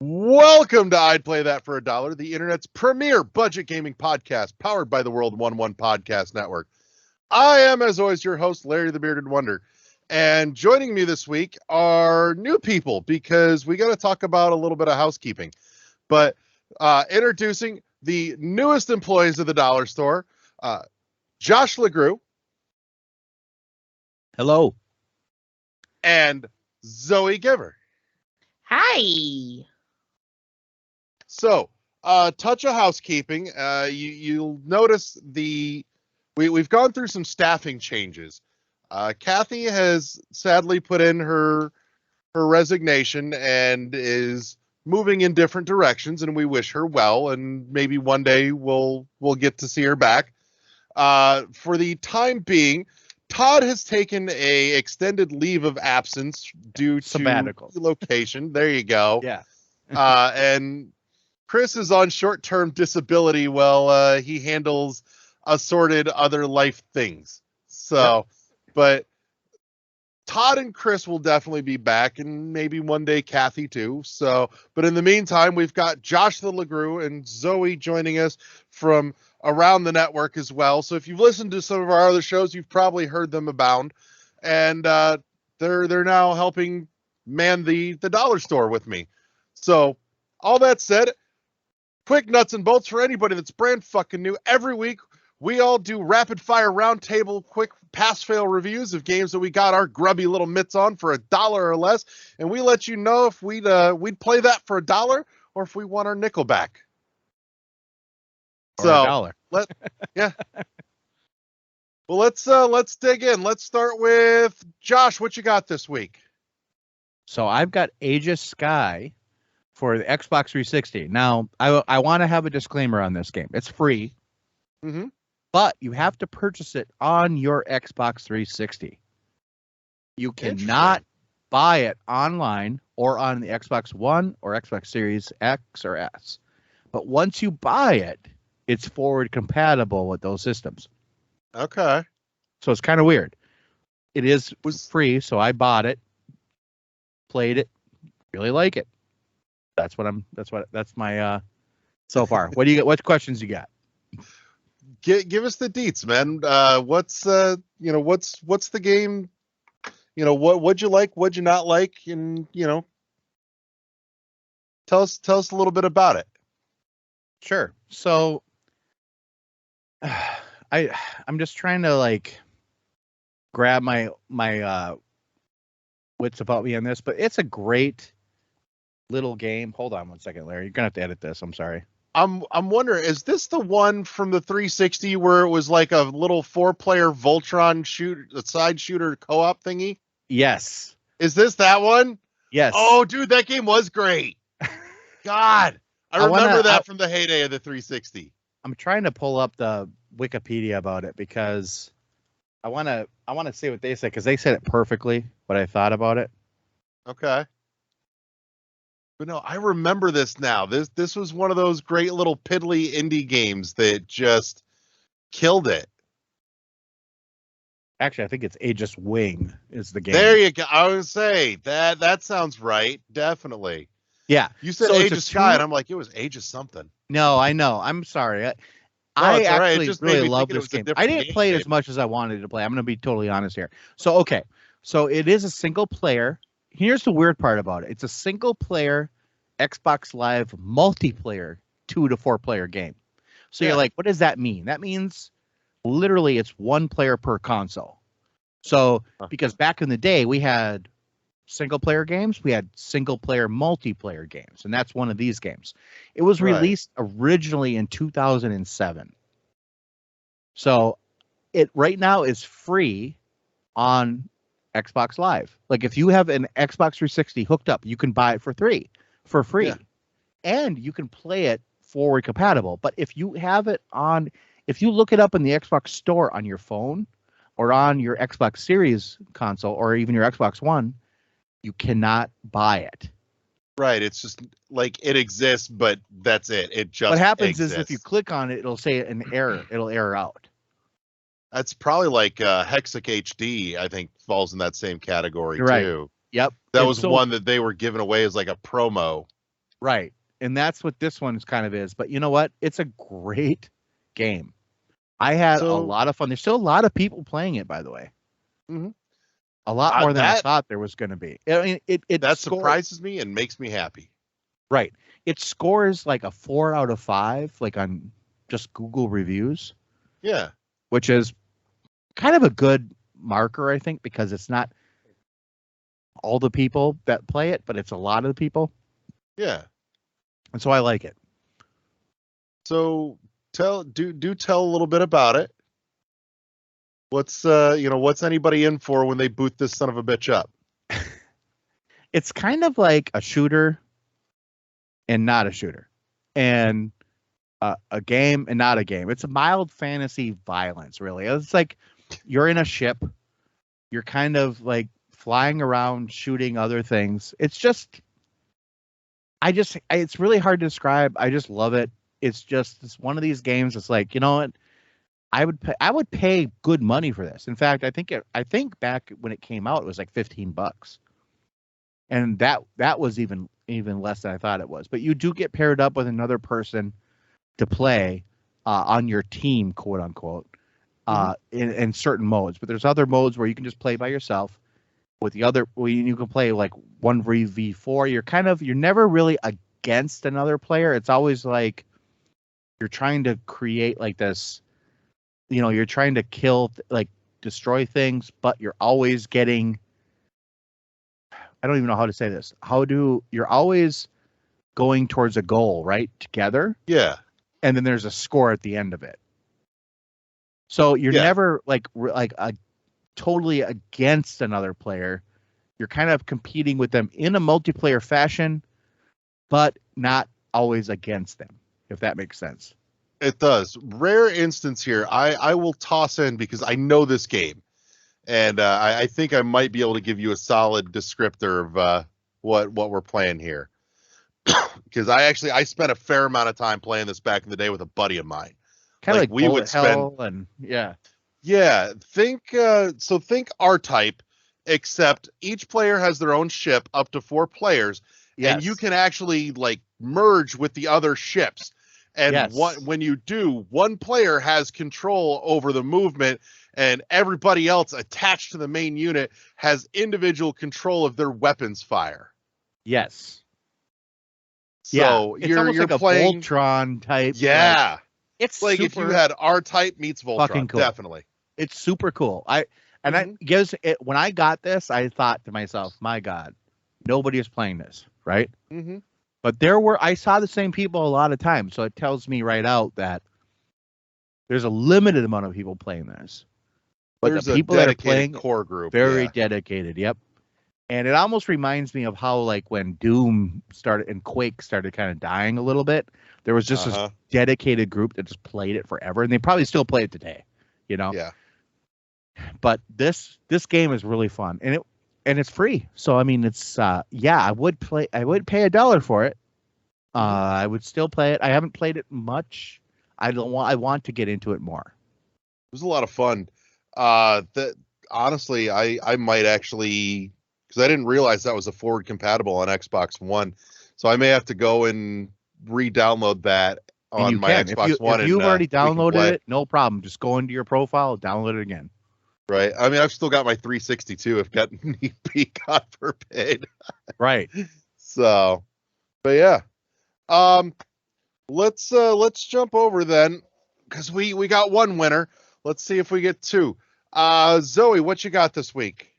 Welcome to I'd Play That for a Dollar, the internet's premier budget gaming podcast, powered by the World 1-1 Podcast Network. I am, as always, your host, Larry the Bearded Wonder. And joining me this week are new people, because we got to talk about a little bit of housekeeping. But introducing the newest employees of the Dollar Store, Josh LeGrew. Hello. And Zoe Giver. Hi. So, touch of housekeeping. You'll notice we've gone through some staffing changes. Kathy has sadly put in her resignation and is moving in different directions, and we wish her well. And maybe one day we'll get to see her back. For the time being, Todd has taken a extended leave of absence due to relocation. There you go. Yeah. And Chris is on short-term disability while he handles assorted other life things. So, but Todd and Chris will definitely be back, and maybe one day Kathy too. So, but in the meantime, we've got Josh the LeGrew and Zoe joining us from around the network as well. So if you've listened to some of our other shows, you've probably heard them abound. And they're now helping man the Dollar Store with me. So all that said, quick nuts and bolts for anybody that's brand fucking new. Every week, we all do rapid fire roundtable, quick pass fail reviews of games that we got our grubby little mitts on for $1 or less, and we let you know if we'd play that for $1 or if we want our nickel back. Or $1. Yeah. Well, let's dig in. Let's start with Josh. What you got this week? So I've got Aegis Sky for the Xbox 360. Now, I want to have a disclaimer on this game. It's free, but you have to purchase it on your Xbox 360. You cannot buy it online or on the Xbox One or Xbox Series X or S. But once you buy it, it's forward compatible with those systems. Okay. So it's kind of weird. It was free, so I bought it, played it, really like it. That's my so far. What do you got? What questions you got? Give us the deets, man. What's the game? What'd you like? What'd you not like? And tell us a little bit about it. Sure. So I'm just trying to grab my wits about me on this, but it's a great little game. Hold on one second, Larry. You're gonna have to edit this. I'm sorry. I'm wondering, is this the one from the 360 where it was like a little 4-player Voltron side shooter co-op thingy? Yes. Is this that one? Yes. Oh, dude, that game was great. God, I remember that from the heyday of the 360. I'm trying to pull up the Wikipedia about it because I want to see what they said, because they said it perfectly, what I thought about it. Okay. But no, I remember this now. This was one of those great little piddly indie games that just killed it. Actually, I think it's Aegis Wing is the game. There you go. I would say that sounds right. Definitely. Yeah. You said Aegis Sky, and I'm like, it was Aegis something. No, I know. I'm sorry. I actually really love this game. I didn't play it as much as I wanted to play. I'm going to be totally honest here. So, okay. So it is a single player. Here's the weird part about it. It's a single player Xbox Live multiplayer 2 to 4 player game. So you're like, what does that mean? That means literally it's one player per console. So because back in the day we had single player games, we had single player multiplayer games, and that's one of these games. It was released originally in 2007. So it right now is free on Xbox Live. Like if you have an Xbox 360 hooked up, you can buy it for free. And you can play it forward compatible. But if you have it on, if you look it up in the Xbox store on your phone or on your Xbox Series console or even your Xbox One, you cannot buy it. Right. It's just like it exists, but that's it. It just what happens exists. is if you click on it, it'll say an error. It'll error out. That's probably like Hexic HD, I think, falls in that same category too. Yep. That was one that they were giving away as like a promo. Right. And that's what this one kind of is. But you know what? It's a great game. I had a lot of fun. There's still a lot of people playing it, by the way. Mm-hmm. A lot more than I thought there was going to be. I mean, that surprises me and makes me happy. Right. It scores like a 4 out of 5, like on just Google reviews. Yeah. Which is kind of a good marker, I think, because it's not all the people that play it, but it's a lot of the people. Yeah. And so I like it. So tell a little bit about it. What's what's anybody in for when they boot this son of a bitch up? It's kind of like a shooter and not a shooter, and a game and not a game. It's a mild fantasy violence, really. It's like you're in a ship, you're kind of like flying around shooting other things. It's really hard to describe. I just love it. It's one of these games. It's like, you know what? I would pay good money for this. In fact, I think back when it came out, it was like $15, and that was even less than I thought it was. But you do get paired up with another person to play on your team, quote unquote, in certain modes. But there's other modes where you can just play by yourself. With the other, you can play like 1v4. You're never really against another player. It's always like you're trying to create like this. You're trying to kill, like destroy things, but you're always getting. I don't even know how to say this. You're always going towards a goal, right? Together. Yeah. And then there's a score at the end of it. So you're never like totally against another player. You're kind of competing with them in a multiplayer fashion, but not always against them, if that makes sense. It does. Rare instance here. I will toss in because I know this game, and I think I might be able to give you a solid descriptor of what we're playing here. Because I spent a fair amount of time playing this back in the day with a buddy of mine. Kind of like we would spend. Yeah. Think R-Type, except each player has their own ship up to 4 players, and you can actually like merge with the other ships. And when you do, one player has control over the movement, and everybody else attached to the main unit has individual control of their weapons fire. Yes. So it's almost like playing a Voltron type. Yeah. Like, it's like if you had R-Type meets Voltron, cool. Definitely. It's super cool. I when I got this, I thought to myself, my God, nobody is playing this, right? Mm-hmm. But I saw the same people a lot of times, so it tells me right out that there's a limited amount of people playing this. But there's the people that are playing core group, very dedicated. Yep. And it almost reminds me of how like when Doom started and Quake started kind of dying a little bit, there was just this dedicated group that just played it forever, and they probably still play it today, Yeah. But this game is really fun, and it's free. So I mean, it's I would pay $1 for it. I would still play it. I haven't played it much. I want to get into it more. It was a lot of fun. Honestly, I might actually, because I didn't realize that was a forward compatible on Xbox One, so I may have to go and re-download that on my Xbox One. If you've already downloaded it, no problem. Just go into your profile, download it again. Right. I mean, I've still got my 362 if that need be, God forbid. Right. So, but yeah. Let's jump over then, because we got one winner. Let's see if we get 2. Zoe, what you got this week?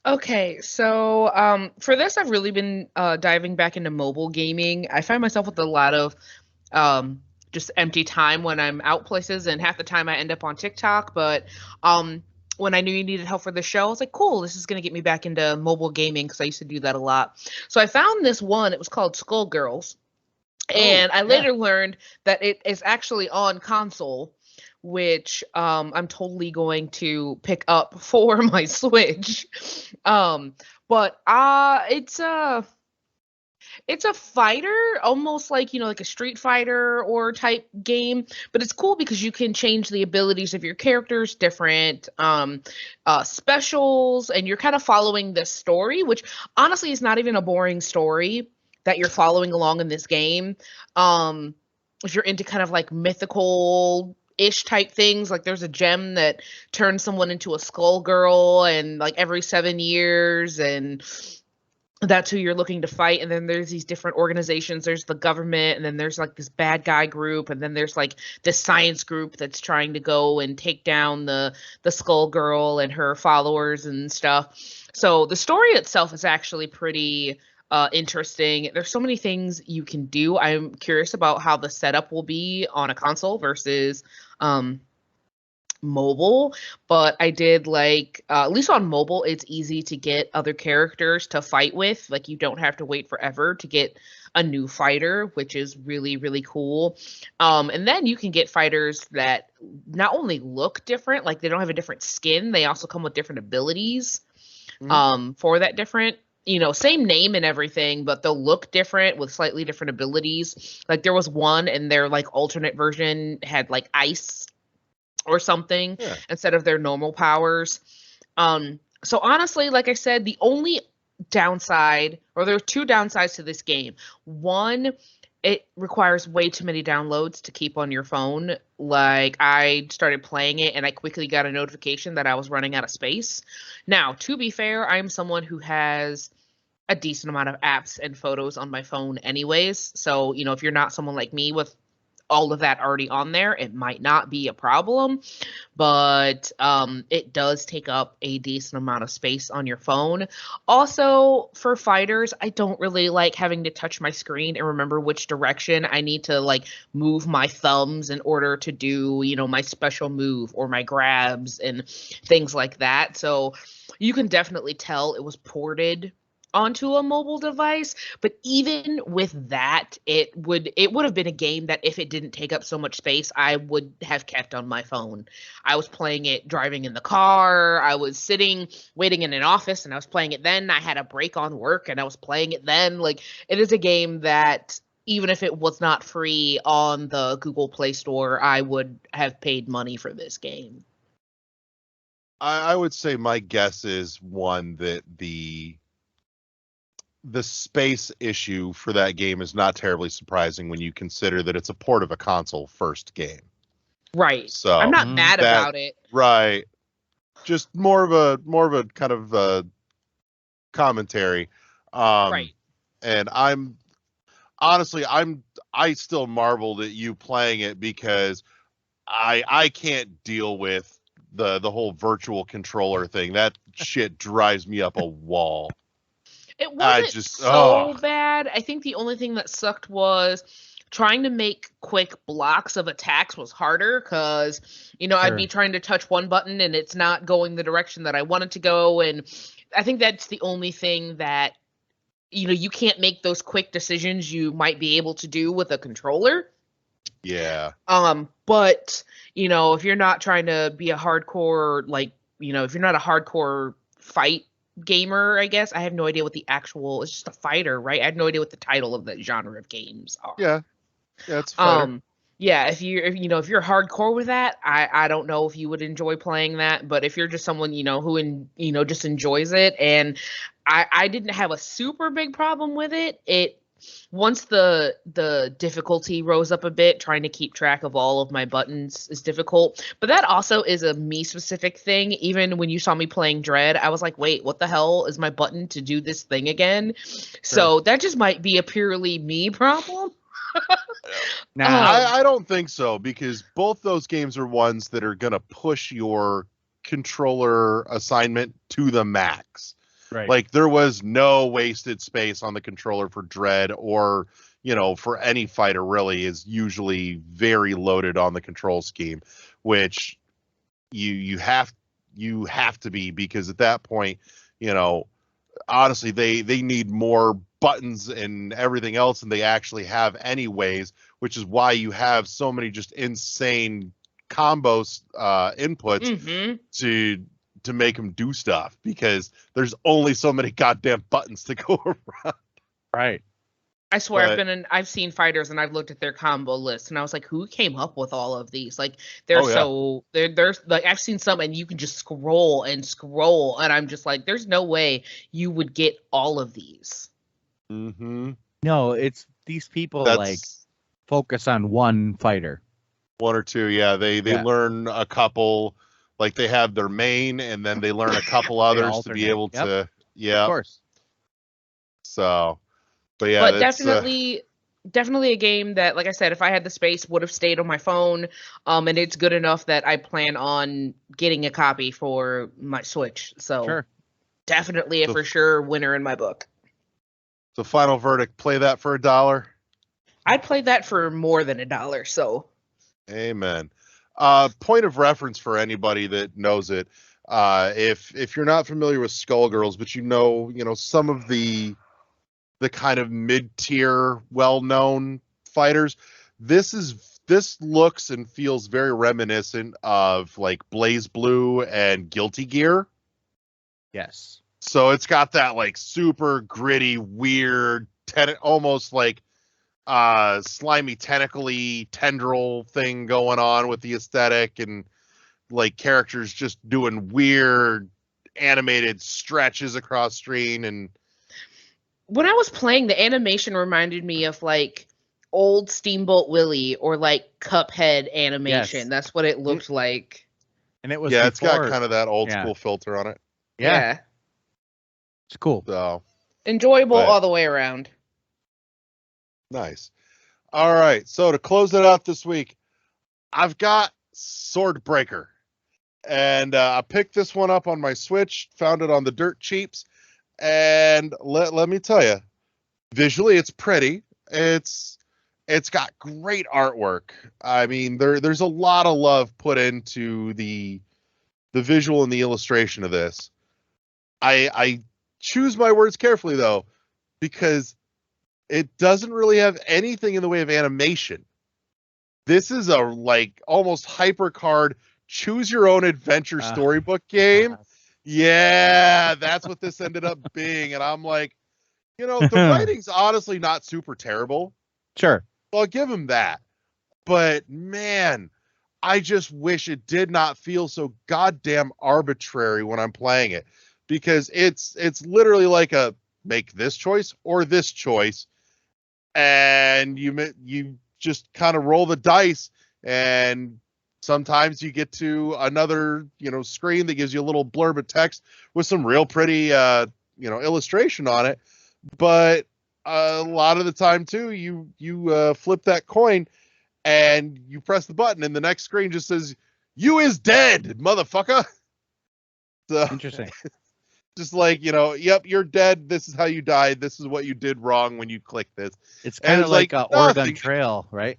Okay, so for this, I've really been diving back into mobile gaming. I find myself with a lot of just empty time when I'm out places, and half the time I end up on TikTok. But when I knew you needed help for the show, I was like, cool, this is going to get me back into mobile gaming because I used to do that a lot. So I found this one. It was called Skullgirls. And I later learned that it is actually on console, which I'm totally going to pick up for my Switch. But it's a fighter, almost like, like a Street Fighter or type game, but it's cool because you can change the abilities of your characters, different specials, and you're kind of following this story, which honestly is not even a boring story. that you're following along in this game. If you're into kind of like mythical-ish type things, like there's a gem that turns someone into a Skullgirl and like every 7 years, and that's who you're looking to fight. And then there's these different organizations. There's the government, and then there's like this bad guy group, and then there's like this science group that's trying to go and take down the Skullgirl and her followers and stuff. So the story itself is actually pretty interesting. There's so many things you can do. I'm curious about how the setup will be on a console versus mobile, but I did like at least on mobile it's easy to get other characters to fight with. Like you don't have to wait forever to get a new fighter, which is really, really cool. And then you can get fighters that not only look different, like they don't have a different skin, they also come with different abilities for that different, same name and everything, but they'll look different with slightly different abilities. Like there was one and their like alternate version had like ice or something instead of their normal powers. So honestly, like I said, the only downside, or there are two downsides to this game. One, it requires way too many downloads to keep on your phone. Like I started playing it and I quickly got a notification that I was running out of space. Now, to be fair, I'm someone who has a decent amount of apps and photos on my phone anyways. So, if you're not someone like me with all of that already on there, it might not be a problem, but it does take up a decent amount of space on your phone. Also, for fighters, I don't really like having to touch my screen and remember which direction I need to like move my thumbs in order to do, my special move or my grabs and things like that. So you can definitely tell it was ported onto a mobile device, but even with that, it would have been a game that if it didn't take up so much space, I would have kept on my phone. I was playing it driving in the car, I was sitting waiting in an office and I was playing it then, I had a break on work and I was playing it then. Like it is a game that even if it was not free on the Google Play Store, I would have paid money for this game. I would say my guess is one that the space issue for that game is not terribly surprising when you consider that it's a port of a console first game. Right. So I'm not mad about it. Right. Just more of a kind of commentary. Right. And I still marveled at you playing it because I can't deal with the whole virtual controller thing. That shit drives me up a wall. It wasn't bad. I think the only thing that sucked was trying to make quick blocks of attacks was harder because, I'd be trying to touch one button and it's not going the direction that I wanted to go. And I think that's the only thing that, you can't make those quick decisions you might be able to do with a controller. Yeah. But, if you're not trying to be a hardcore, if you're not a hardcore fight gamer, I guess. I have no idea what the actual, it's just a fighter, right? I have no idea what the title of that genre of games are. Yeah, it's fighter. Yeah, if you're hardcore with that, I don't know if you would enjoy playing that, but if you're just someone, who just enjoys it, and I didn't have a super big problem with it. Once the difficulty rose up a bit, trying to keep track of all of my buttons is difficult. But that also is a me-specific thing. Even when you saw me playing Dread, I was like, wait, what the hell is my button to do this thing again? So that just might be a purely me problem. I don't think so, because both those games are ones that are going to push your controller assignment to the max. Right. Like there was no wasted space on the controller for Dread or, for any fighter really is usually very loaded on the control scheme, which you have to be, because at that point, honestly, they need more buttons and everything else than they actually have anyways, which is why you have so many just insane combos inputs to make them do stuff, because there's only so many goddamn buttons to go around. Right. I swear I've seen fighters and I've looked at their combo list and I was like, who came up with all of these? Like there's like I've seen some and you can just scroll and I'm just like, there's no way you would get all of these. Mm-hmm. No, it's these people like focus on one fighter. One or two, yeah. They learn a couple, like they have their main, and then they learn a couple others to be able to, yeah. Of course. So, but yeah. But definitely a game that, like I said, if I had the space, would have stayed on my phone. And it's good enough that I plan on getting a copy for my Switch. So definitely a for sure winner in my book. So final verdict, play that for $1? I'd play that for more than $1, so. Amen. Point of reference for anybody that knows it. If you're not familiar with Skullgirls, but you know some of the kind of mid-tier, well-known fighters, this looks and feels very reminiscent of like Blaze Blue and Guilty Gear. Yes. So it's got that like super gritty, weird, almost like slimy, tentacly tendril thing going on with the aesthetic, and like characters just doing weird animated stretches across screen. And when I was playing, the animation reminded me of like old Steamboat Willie or like Cuphead animation. Yes. That's what it looked like. And it was it's got kind of that old school filter on it. Yeah. It's cool. So enjoyable all the way around. Nice. All right. So to close it out this week, I've got Swordbreaker. And I picked this one up on my Switch, found it on the dirt cheaps. And let me tell you, visually it's pretty. It's got great artwork. I mean, there's a lot of love put into the visual and the illustration of this. I choose my words carefully though, because it doesn't really have anything in the way of animation. This is a like almost HyperCard choose your own adventure storybook game. Yeah, that's what this ended up being. And I'm like, the writing's honestly not super terrible. Sure. So I'll give him that. But man, I just wish it did not feel so goddamn arbitrary when I'm playing it, because it's literally like a make this choice or this choice, and you just kind of roll the dice, and sometimes you get to another screen that gives you a little blurb of text with some real pretty illustration on it. But a lot of the time too, you flip that coin and you press the button, and the next screen just says, "You is dead, motherfucker." So, interesting. Just like, yep, you're dead. This is how you died. This is what you did wrong when you click this. It's kind of like Oregon Trail, right?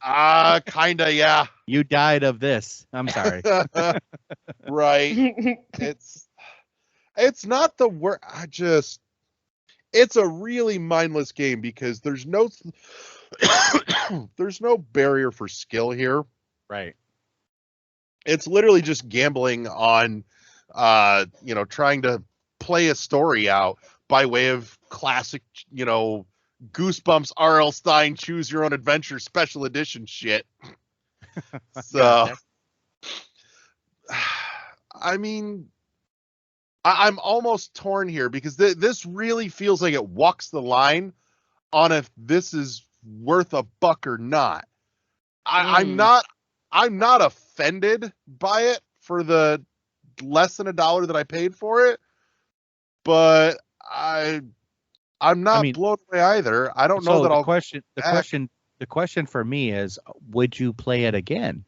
Kind of, yeah. You died of this. I'm sorry. Right. It's not the word. It's a really mindless game because there's no barrier for skill here. Right. It's literally just gambling on trying to play a story out by way of classic, Goosebumps R.L. Stine choose your own adventure special edition shit. So, I mean, I'm almost torn here because this really feels like it walks the line on if this is worth a buck or not. I'm not offended by it for the less than $1 that I paid for it, but I'm not blown away either. I don't know that I'll. The question for me is, would you play it again?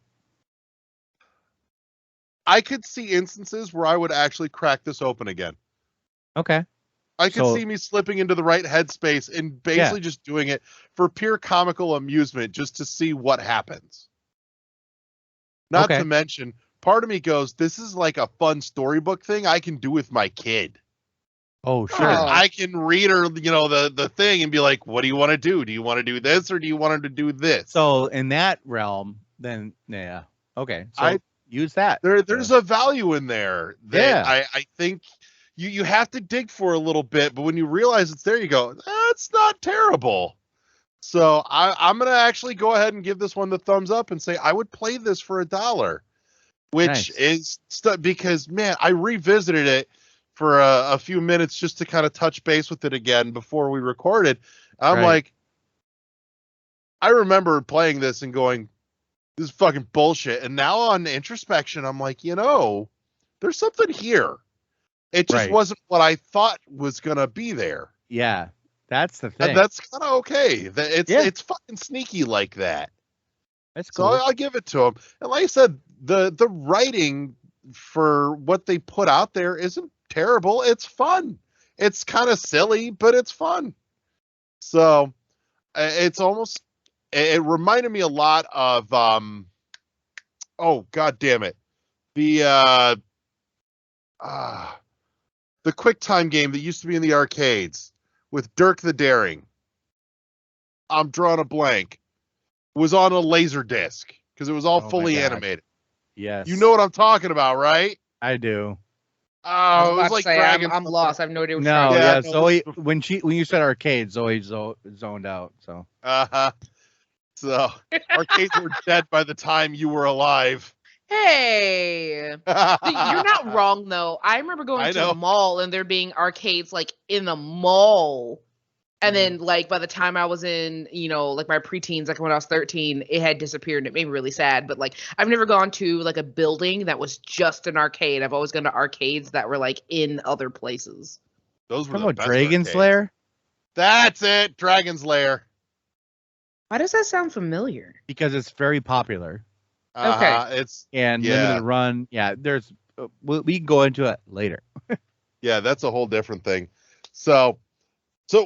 I could see instances where I would actually crack this open again. Okay. I could see me slipping into the right headspace and basically just doing it for pure comical amusement, just to see what happens. Not to mention, part of me goes, this is like a fun storybook thing I can do with my kid. Oh, sure. I can read her, the thing and be like, what do you want to do? Do you want to do this or do you want her to do this? So in that realm, then, yeah. Okay. So use that. There's a value in there that I think you have to dig for a little bit, but when you realize it's there, you go, that's not terrible. So I'm going to actually go ahead and give this one the thumbs up and say I would play this for $1. Which is because, man, I revisited it for a few minutes just to kind of touch base with it again before we recorded. I'm like, I remember playing this and going, this is fucking bullshit. And now on introspection, I'm like, there's something here. It just wasn't what I thought was going to be there. Yeah, that's the thing. And that's kind of okay. It's fucking sneaky like that. That's cool. So I'll give it to him. And like I said, the writing for what they put out there isn't terrible. It's fun. It's kind of silly, but it's fun. So it's almost, it reminded me a lot of, oh, God damn it. The QuickTime game that used to be in the arcades with Dirk the Daring. I'm drawing a blank. Was on a laser disc because it was all fully animated. Yes. You know what I'm talking about, right? I do. Oh, it was like Dragon. I'm lost. I have no idea. No, Zoe. When you said arcade, Zoe zoned out. So. So arcades were dead by the time you were alive. Hey, you're not wrong though. I remember going to the mall and there being arcades like in the mall. And then, like, by the time I was in, like my preteens, like when I was 13, it had disappeared and it made me really sad. But, like, I've never gone to, like, a building that was just an arcade. I've always gone to arcades that were, like, in other places. Those were the best Dragon's Lair? That's it, Dragon's Lair. Why does that sound familiar? Because it's very popular. Okay. Limited run. Yeah, we can go into it later. Yeah, that's a whole different thing. So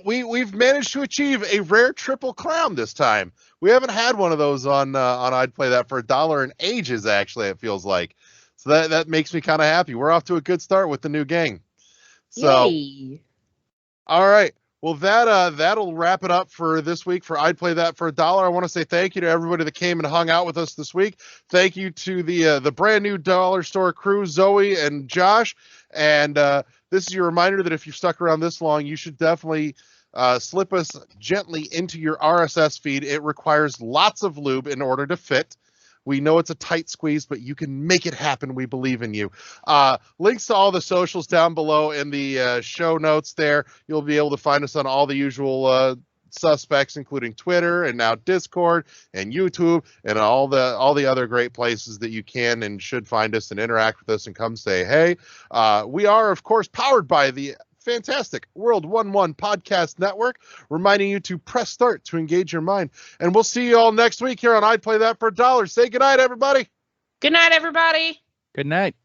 we've managed to achieve a rare triple crown this time. We haven't had one of those on I'd Play That for $1 in ages, actually, it feels like. So that makes me kind of happy. We're off to a good start with the new gang. So, yay. All right. Well, that'll wrap it up for this week for I'd Play That for $1. I want to say thank you to everybody that came and hung out with us this week. Thank you to the brand new Dollar Store crew, Zoe and Josh. And this is your reminder that if you've stuck around this long, you should definitely slip us gently into your RSS feed. It requires lots of lube in order to fit. We know it's a tight squeeze, but you can make it happen. We believe in you. Links to all the socials down below in the show notes there. You'll be able to find us on all the usual suspects, including Twitter and now Discord and YouTube and all the other great places that you can and should find us and interact with us and come say hey. We are, of course, powered by the fantastic World 1-1 Podcast Network, reminding you to press start to engage your mind. And we'll see you all next week here on I'd Play That for $1. Say goodnight, everybody. Good night, everybody. Good night.